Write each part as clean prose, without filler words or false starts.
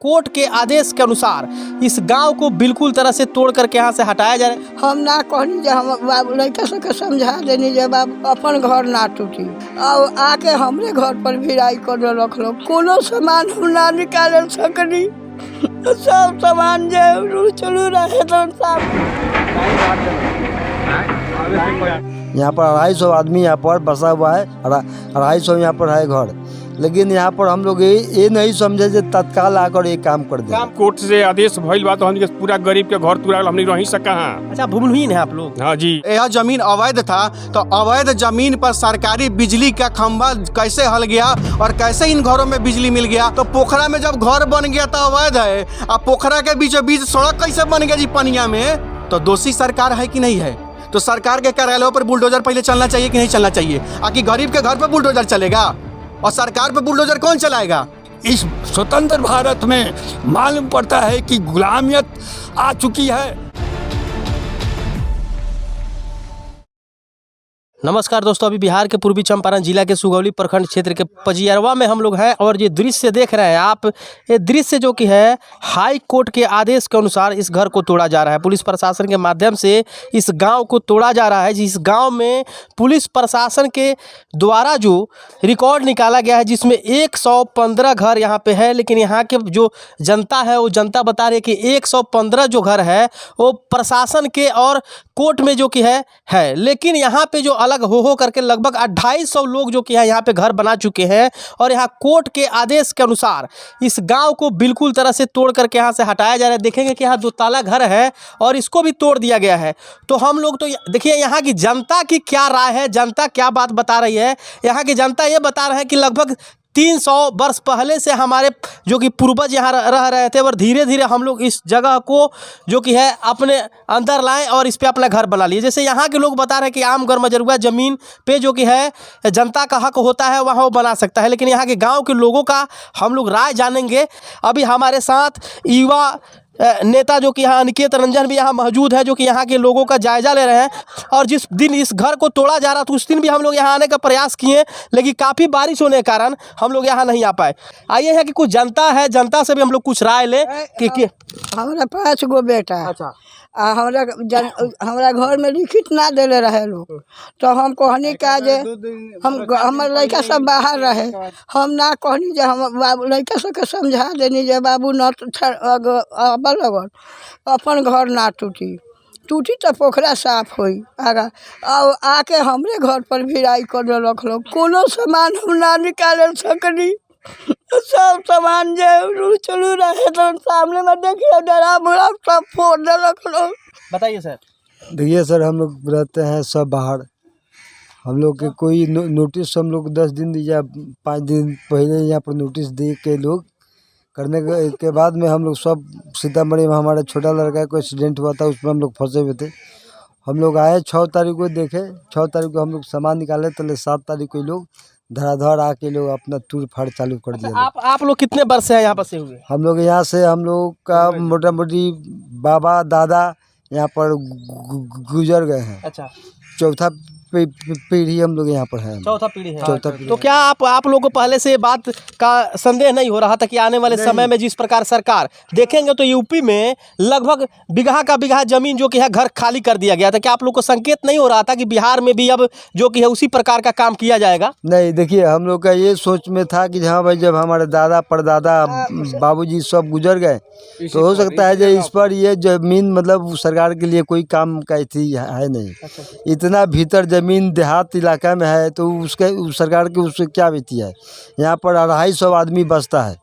Court के आदेश के अनुसार इस गांव को बिल्कुल तरह से तोड़ करके यहाँ से हटाया जा रहा है। हम ना कहनी जे हम बाबू लड़का सबके समझा देनी जे बाबू अपन घर ना टूटी और आके हमरे घर पर भिड़ाई कर रख लो। कोनो सामान हम ना निकाल सकनी, सब सामान जे चलू रहे तो सब। यहाँ पर 250 आदमी यहाँ पर बसा हुआ है, 250 यहाँ पर है घर, लेकिन यहाँ पर हम लोग ये नहीं समझे जे तत्काल आकर ये काम कर दे। कोर्ट से आदेश भइल बा तो हमनी के पूरा गरीब के घर तुराल हमनी रही सका। अच्छा, भूमिहीन है आप लोग? हाँ जी। यह जमीन अवैध था, तो अवैध जमीन पर सरकारी बिजली का खंभा कैसे हल गया और कैसे इन घरों में बिजली मिल गया? तो पोखरा में जब घर बन गया तो अवैध है, अब पोखरा के बीचों बीच सड़क कैसे बन गया जी पनिया में? तो दोषी सरकार है कि नहीं है? तो सरकार के कार्यालयों पर बुलडोजर पहले चलना चाहिए कि नहीं चलना चाहिए? आखिर गरीब के घर पर बुलडोजर चलेगा और सरकार पे बुलडोजर कौन चलाएगा? इस स्वतंत्र भारत में मालूम पड़ता है कि गुलामियत आ चुकी है। नमस्कार दोस्तों, अभी बिहार के पूर्वी चंपारण जिला के सुगौली प्रखंड क्षेत्र के पजियरवा में हम लोग हैं और ये दृश्य देख रहे हैं आप, ये दृश्य जो कि है हाई कोर्ट के आदेश के अनुसार इस घर को तोड़ा जा रहा है। पुलिस प्रशासन के माध्यम से इस गांव को तोड़ा जा रहा है। जिस गांव में पुलिस प्रशासन के द्वारा जो रिकॉर्ड निकाला गया है जिसमें 115 घर यहाँ पे है, लेकिन यहाँ के जो जनता है वो जनता बता रही है कि 115 जो घर है वो प्रशासन के और कोर्ट में जो कि है लेकिन यहाँ पे जो अलग हो करके लगभग 250 लोग जो कि यहाँ पे घर बना चुके हैं और यहाँ कोर्ट के आदेश के अनुसार इस गांव को बिल्कुल तरह से तोड़ करके यहाँ से हटाया जा रहा है। देखेंगे कि यहाँ 2 ताला घर है और इसको भी तोड़ दिया गया है। तो हम लोग तो देखिए यहाँ की जनता की क्या राय है, जनता क्या बात बता रही है। यहाँ की जनता ये बता रहे हैं कि लगभग 300 वर्ष पहले से हमारे जो कि पूर्वज यहाँ रह रहे थे और धीरे धीरे हम लोग इस जगह को जो कि है अपने अंदर लाएं और इस पे अपना घर बना लिए। जैसे यहाँ के लोग बता रहे हैं कि आम घर मजरूआ ज़मीन पे जो कि है जनता का हक होता है वहाँ वो बना सकता है, लेकिन यहाँ के गांव के लोगों का हम लोग राय जानेंगे। अभी हमारे साथ युवा नेता जो कि यहाँ अनिकेत रंजन भी यहाँ मौजूद है, जो कि यहाँ के लोगों का जायजा ले रहे हैं। और जिस दिन इस घर को तोड़ा जा रहा था उस दिन भी हम लोग यहाँ आने का प्रयास किए, लेकिन काफ़ी बारिश होने के कारण हम लोग यहाँ नहीं आ पाए। आइए यहाँ की कुछ जनता है, जनता से भी हम लोग कुछ राय लें कि हमारा 5 गो बेटा। अच्छा। हमारा घर में लिखित ना देले रहे लोग, तो हम कहनी का जे हमारे लड़का सब बाहर रहे, हम ना कहनी जे हम बाबू लड़का सबके समझा देनी जे बाबू न लगन अपन घर ना टूटी तो पोखरा साफ होई आगा और आके हमरे घर पर भिड़ाई कर रख लो। कोनो सामान हम ना निकाल सकनी, सब सामान जे चलू रहे तो सामने में देखिए डरा बुरा सब फोड़ दे रख लो। बताइए सर। देखिए सर, हम लोग रहते हैं सब बाहर, हम लोग के कोई नोटिस हम लोग 10 दिन या 5 दिन पहले यहाँ पर नोटिस दे के लोग करने के बाद में हम लोग सब सीतामढ़ी में हमारा छोटा लड़का को एक्सीडेंट हुआ था, उसमें हम लोग फंसे हुए थे। हम लोग आए 6 तारीख को, देखे 6 तारीख को हम लोग सामान निकाले, तो 7 तारीख को लोग धड़ाधड़ आके लोग अपना टूर फाड़ चालू कर दिया। आप लोग कितने वर्ष से यहाँ बसे हुए? हम लोग यहाँ से हम लोग का मोटा मोटी बाबा दादा यहाँ पर गुजर गए हैं। अच्छा, चौथा पीढ़ी हम लोग यहाँ पर है। चौथा पीढ़ी है। चौथा पीढ़ी। तो क्या आप लोगों को पहले से बात का संदेह नहीं हो रहा था कि आने वाले समय में जिस प्रकार सरकार देखेंगे तो यूपी में लगभग बीघा का बीघा जमीन जो कि है घर खाली कर दिया गया था? क्या आप लोग को संकेत नहीं हो रहा था कि बिहार में भी अब जो कि है उसी प्रकार का काम किया जाएगा? नहीं, देखिए हम लोग का ये सोच में था कि हाँ भाई, जब हमारे दादा परदादा बाबूजी सब गुजर गए तो हो सकता है जो इस पर ये जमीन मतलब सरकार के लिए कोई काम का थी है नहीं। इतना भीतर जमीन देहात इलाका में है तो उसके सरकार की उससे क्या बीती है। यहाँ पर 250 आदमी बसता है,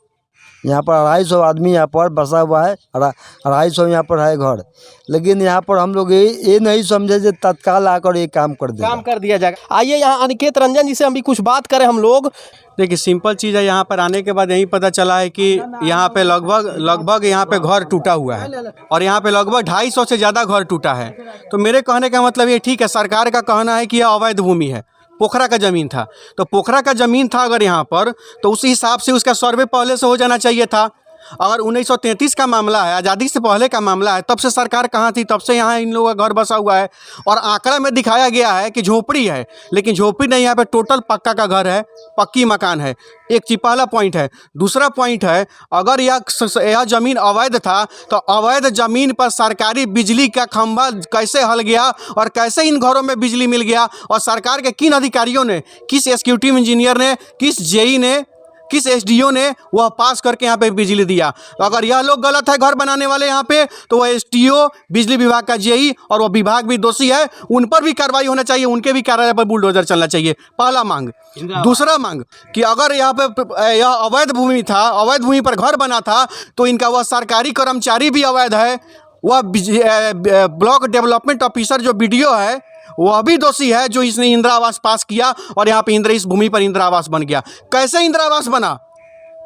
यहाँ पर 250 आदमी यहाँ पर बसा हुआ है, 250 यहाँ पर है घर, लेकिन यहाँ पर हम लोग ये नहीं समझे जे तत्काल आकर ये काम कर दिया जाएगा। आइए यहाँ अनिकेत रंजन जी से हम भी कुछ बात करें हम लोग। देखिए, सिंपल चीज़ है, यहाँ पर आने के बाद यही पता चला है कि यहाँ पे लगभग यहाँ पे घर टूटा हुआ है और यहाँ पे लगभग 250 से ज़्यादा घर टूटा है। तो मेरे कहने का मतलब ये, ठीक है, सरकार का कहना है कि यह अवैध भूमि है, पोखरा का ज़मीन था, तो पोखरा का ज़मीन था अगर यहाँ पर तो उस हिसाब से उसका सर्वे पहले से हो जाना चाहिए था। अगर 1933 का मामला है, आज़ादी से पहले का मामला है, तब से सरकार कहाँ थी, तब से यहाँ इन लोगों का घर बसा हुआ है। और आंकड़ा में दिखाया गया है कि झोपड़ी है, लेकिन झोपड़ी नहीं, यहाँ पे टोटल पक्का का घर है, पक्की मकान है। एक पहला पॉइंट है। दूसरा पॉइंट है, अगर यह ज़मीन अवैध था तो अवैध ज़मीन पर सरकारी बिजली का खंभा कैसे हल गया और कैसे इन घरों में बिजली मिल गया, और सरकार के किन अधिकारियों ने, किस एग्जीक्यूटिव इंजीनियर ने, किस जेई ने, किस एसडीओ ने वह पास करके यहाँ पे बिजली दिया। अगर यह लोग गलत है घर बनाने वाले यहाँ पे, तो वह एसडीओ, बिजली विभाग का जेई और वह विभाग भी दोषी है, उन पर भी कार्रवाई होना चाहिए, उनके भी कार्यालय पर बुलडोजर चलना चाहिए। पहला मांग। दूसरा मांग कि अगर यहाँ पे यह अवैध भूमि था, अवैध भूमि पर घर बना था, तो इनका वह सरकारी कर्मचारी भी अवैध है, वह ब्लॉक डेवलपमेंट ऑफिसर जो बीडीओ है वह भी दोषी है, जो इसने इंदिरा आवास पास किया और यहाँ पे इस भूमि पर इंदिरा आवास बन गया। कैसे इंदिरा आवास बना,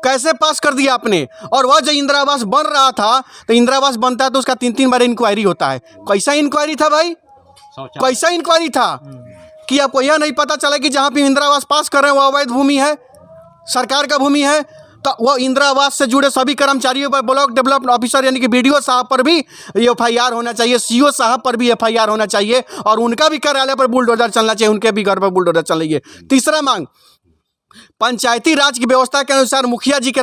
कैसे पास कर दिया आपने? और वह जो इंदिरा आवास बन रहा था, तो इंदिरा आवास बनता है तो उसका 3-3 बार इंक्वायरी होता है। कैसा इंक्वायरी था भाई, कैसा इंक्वायरी था कि आपको यह नहीं पता चला कि जहाँ पे इंदिरा आवास पास कर रहे हैं वो अवैध भूमि है, सरकार का भूमि है। तो वो इंदिरा आवास से जुड़े सभी कर्मचारियों पर, ब्लॉक डेवलपमेंट ऑफिसर यानी कि बीडीओ साहब पर भी एफआईआर होना चाहिए, सीओ साहब पर भी एफआईआर होना चाहिए, और उनका भी कार्यालय पर बुलडोजर चलना चाहिए, उनके भी घर पर बुलडोजर चलिए। तीसरा मांग, पंचायती राज की व्यवस्था के अनुसार मुखिया जी के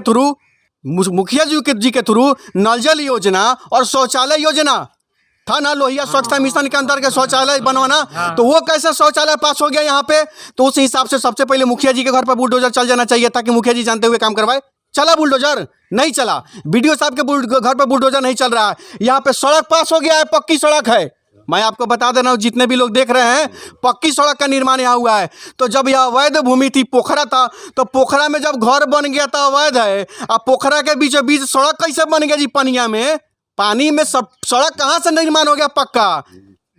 थ्रू नल जल योजना और शौचालय योजना था ना, लोहिया स्वच्छता मिशन के अंतर्गत शौचालय बनवाना, तो वो कैसे शौचालय पास हो गया यहाँ पे? तो उस हिसाब से सबसे पहले मुखिया जी के घर पर बुलडोजर चल जाना चाहिए, ताकि मुखिया जी जानते हुए काम करवाए। चला बुलडोजर? नहीं चला। बीडीओ साहब के घर पर बुलडोजर नहीं चल रहा है। यहाँ पे सड़क पास हो गया है, पक्की सड़क है। मैं आपको बता दे रहा हूँ, जितने भी लोग देख रहे हैं, पक्की सड़क का निर्माण यहाँ हुआ है। तो जब यह अवैध भूमि थी, पोखरा था, तो पोखरा में जब घर बन गया तो अवैध है। अब पोखरा के बीचों बीच सड़क कैसे बन गया जी? पनिया में, पानी में सब सड़क कहाँ से निर्माण हो गया पक्का?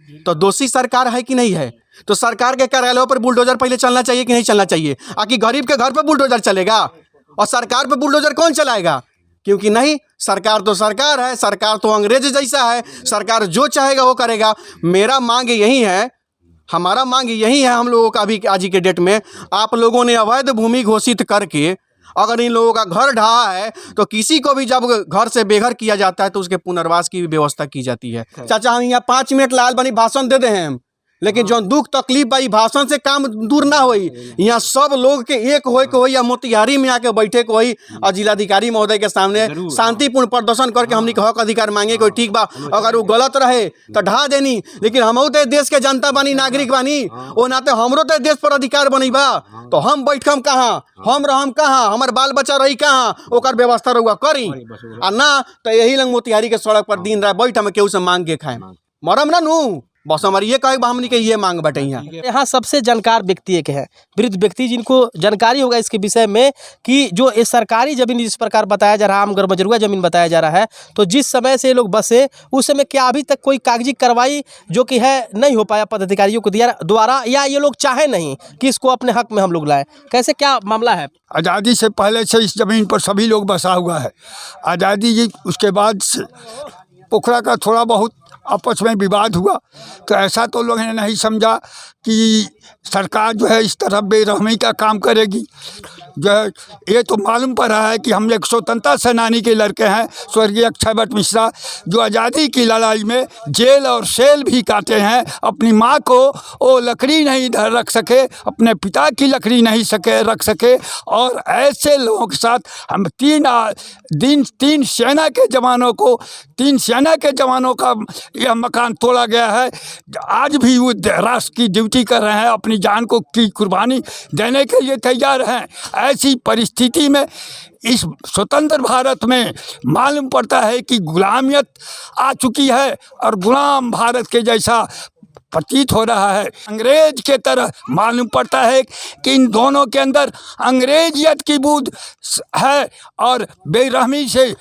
तो दोषी सरकार है कि नहीं है? तो सरकार के कार्यालयों पर बुलडोजर पहले चलना चाहिए कि नहीं चलना चाहिए? आखिर गरीब के घर पर बुलडोजर चलेगा और सरकार पर बुलडोजर कौन चलाएगा? क्योंकि नहीं, सरकार तो सरकार है, सरकार तो अंग्रेज जैसा है, सरकार जो चाहेगा वो करेगा। मेरा मांग यही है, हमारा मांग यही है हम लोगों का भी, आज के डेट में आप लोगों ने अवैध भूमि घोषित करके अगर इन लोगों का घर ढहा है, तो किसी को भी जब घर से बेघर किया जाता है तो उसके पुनर्वास की भी व्यवस्था की जाती है। चाचा, हम यहाँ 5 मिनट लाल बनी भाषण दे दे हैं, लेकिन जो दुख तकलीफ भाई भाषण से काम दूर ना होई। यहाँ सब लोग के एक होए के होई, या मोतिहारी में आके बैठे के होई और जिलाधिकारी महोदय के सामने शांतिपूर्ण प्रदर्शन करके हमनी के हक अधिकार मांगे कोई। ठीक बा, अगर वो गलत रहे तो ढहा देनी, लेकिन हम तो देश के जनता बानी, नागरिक बानी, वो नाते हमरो तो देश पर अधिकार बनी बा। तो हम बैठम कहाँ, हम रहम कहाँ, हमार बाल बच्चा रही कहाँ, ओकर व्यवस्था रहुआ करी। आ ना तो यही लंग मोतिहारी के सड़क पर दिन रात बैठ हम केहू से मांग के खाए, मरम ना नू। बस हमारी ये कहे हमनी के ये मांग बटे। यहाँ सबसे जानकार व्यक्ति एक है, वृद्ध व्यक्ति, जिनको जानकारी होगा इसके विषय में कि जो ये सरकारी जमीन जिस प्रकार बताया जा रहा है, आमगर बजरुआ जमीन बताया जा रहा है, तो जिस समय से ये लोग बसे उस समय क्या अभी तक कोई कागजी कार्रवाई जो कि है नहीं हो पाया पदाधिकारियों को द्वारा, या ये लोग चाहे नहीं कि इसको अपने हक में हम लोग लाएं? कैसे क्या मामला है? आज़ादी से पहले से इस ज़मीन पर सभी लोग बसा हुआ है। आज़ादी उसके बाद से पोखरा का थोड़ा बहुत आपस में विवाद हुआ, तो ऐसा तो लोगों ने नहीं समझा कि सरकार जो है इस तरह बेरहमी का काम करेगी। जो है ये तो मालूम पड़ रहा है कि हम एक स्वतंत्रता सेनानी के लड़के हैं, स्वर्गीय अक्षय भट्ट मिश्रा, जो आज़ादी की लड़ाई में जेल और सेल भी काटे हैं। अपनी माँ को वो लकड़ी नहीं रख सके, अपने पिता की लकड़ी नहीं रख सके, और ऐसे लोगों के साथ हम तीन सेना के जवानों का यह मकान तोड़ा गया है। आज भी वो राष्ट्र की ड्यूटी कर रहे हैं, अपनी जान को की कुर्बानी देने के लिए तैयार हैं। ऐसी परिस्थिति में इस स्वतंत्र भारत में मालूम पड़ता है कि गुलामियत आ चुकी है और गुलाम भारत के जैसा प्रतीत हो रहा है। अंग्रेज के तरह मालूम पड़ता है कि इन दोनों के अंदर अंग्रेजियत की बूंद है, और बेरहमी से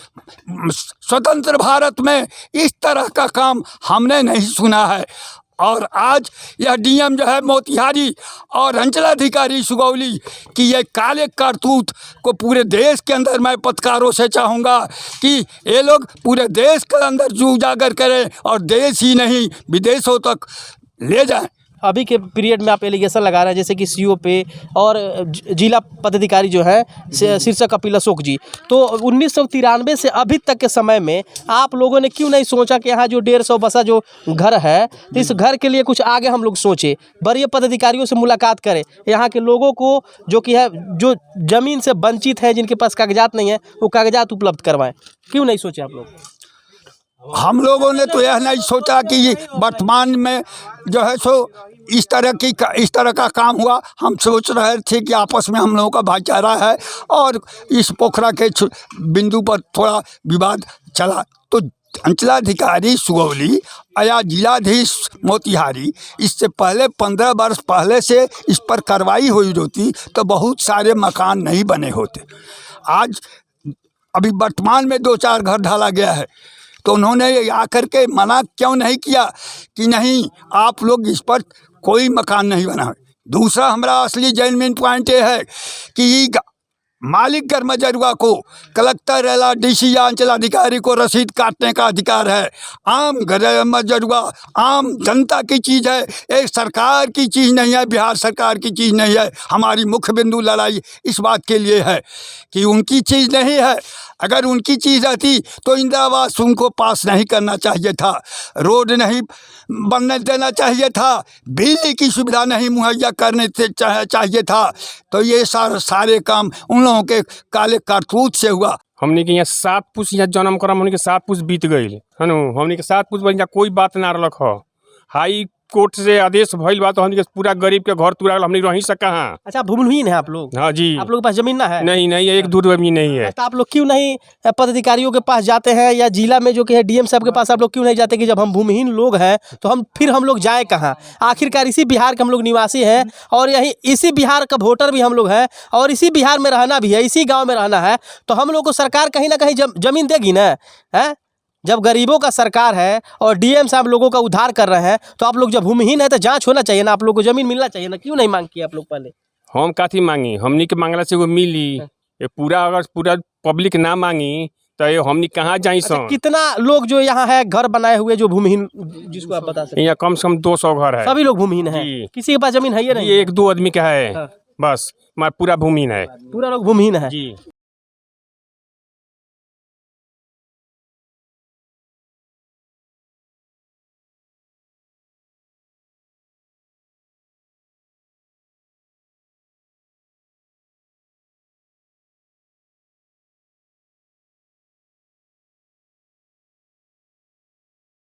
स्वतंत्र भारत में इस तरह का काम हमने नहीं सुना है। और आज यह डीएम जो है मोतिहारी और अंचलाधिकारी सुगौली की ये काले कारतूत को पूरे देश के अंदर मैं पत्रकारों से चाहूँगा कि ये लोग पूरे देश के अंदर उजागर करें और देश ही नहीं विदेशों तक ले जाएं। अभी के पीरियड में आप एलिगेशन लगा रहे हैं जैसे कि सीओ पे और जिला पदाधिकारी जो है शीर्षक कपिल अशोक जी, तो 1993 से अभी तक के समय में आप लोगों ने क्यों नहीं सोचा कि यहाँ जो 150 बसा जो घर है, तो इस घर के लिए कुछ आगे हम लोग सोचे, वरीय पदाधिकारियों से मुलाकात करें, यहाँ के लोगों को जो कि है जो ज़मीन से वंचित है, जिनके पास कागजात नहीं है, वो कागजात उपलब्ध करवाएं? क्यों नहीं सोचे आप लोग? हम लोगों ने तो यह नहीं सोचा कि ये वर्तमान में जो है सो इस तरह का काम हुआ। हम सोच रहे थे कि आपस में हम लोगों का भाईचारा है और इस पोखरा के बिंदु पर थोड़ा विवाद चला, तो अंचलाधिकारी सुगौली या जिलाधीश मोतिहारी इससे पहले 15 वर्ष पहले से इस पर कार्रवाई हुई होती तो बहुत सारे मकान नहीं बने होते। आज अभी वर्तमान में 2-4 घर ढाला गया है, तो उन्होंने आकर के मना क्यों नहीं किया कि नहीं आप लोग इस पर कोई मकान नहीं बना है। दूसरा हमारा असली जेन्युइन पॉइंट ये है कि मालिक कर्मजरुआ को कलेक्टर या डीसी या अंचलाधिकारी को रसीद काटने का अधिकार है। आम कर्मजरुआ आम जनता की चीज़ है, एक सरकार की चीज़ नहीं है, बिहार सरकार की चीज़ नहीं है। हमारी मुख्य बिंदु लड़ाई इस बात के लिए है कि उनकी चीज़ नहीं है। अगर उनकी चीज़ रहती तो इंदिरा आवास उनको पास नहीं करना चाहिए था, रोड नहीं बनने देना चाहिए था, बिजली की सुविधा नहीं मुहैया करने चाहिए था। तो ये सारे काम उन लोगों के काले कारतूत से हुआ। हमने के यहाँ 7 पुष यहाँ जन्म करम, हमने के 7 पुष बीत गई है नु, हमने के 7 पुष यहाँ कोई बात ना रख। हाई कोर्ट से आदेश भइल बा तो हमने के पूरा गरीब के घर तुरा हमने रही सका। हाँ अच्छा, भूमिहीन है आप लोग? हाँ जी। आप लोग के पास जमीन ना है? नहीं नहीं, एक दूर जमीन नहीं है। तो आप लोग क्यों नहीं पदाधिकारियों के पास जाते हैं या जिला में जो कि है डीएम साहब के पास आप लोग क्यों नहीं जाते कि जब हम भूमिहीन लोग हैं तो हम लोग जाए कहाँ? आखिरकार इसी बिहार के हम लोग निवासी हैं और यही इसी बिहार का वोटर भी हम लोग हैं और इसी बिहार में रहना भी है, इसी गाँव में रहना है, तो हम लोग को सरकार कहीं ना कहीं जमीन देगी ना? है जब गरीबों का सरकार है और डीएम साहब लोगों का उद्धार कर रहे हैं, तो आप लोग जब भूमिहीन है तो जांच होना चाहिए ना, आप लोग को जमीन मिलना चाहिए ना? क्यों नहीं मांग किया आप लोग पहले? हम काथी मांगी, हमनी के मांगला से वो मिली। ये अगर पूरा पब्लिक ना मांगी तो ये हमनी कहाँ जाई? अच्छा, कितना लोग जो यहाँ है घर बनाए हुए जो भूमिहीन, जिसको आप बता सकते? यहाँ कम से कम 200 घर है। सभी लोग भूमिहीन है? किसी के पास जमीन है? ये नहीं, 1-2 आदमी का है बस, पूरा भूमिहीन है। पूरा लोग भूमिहीन है जी।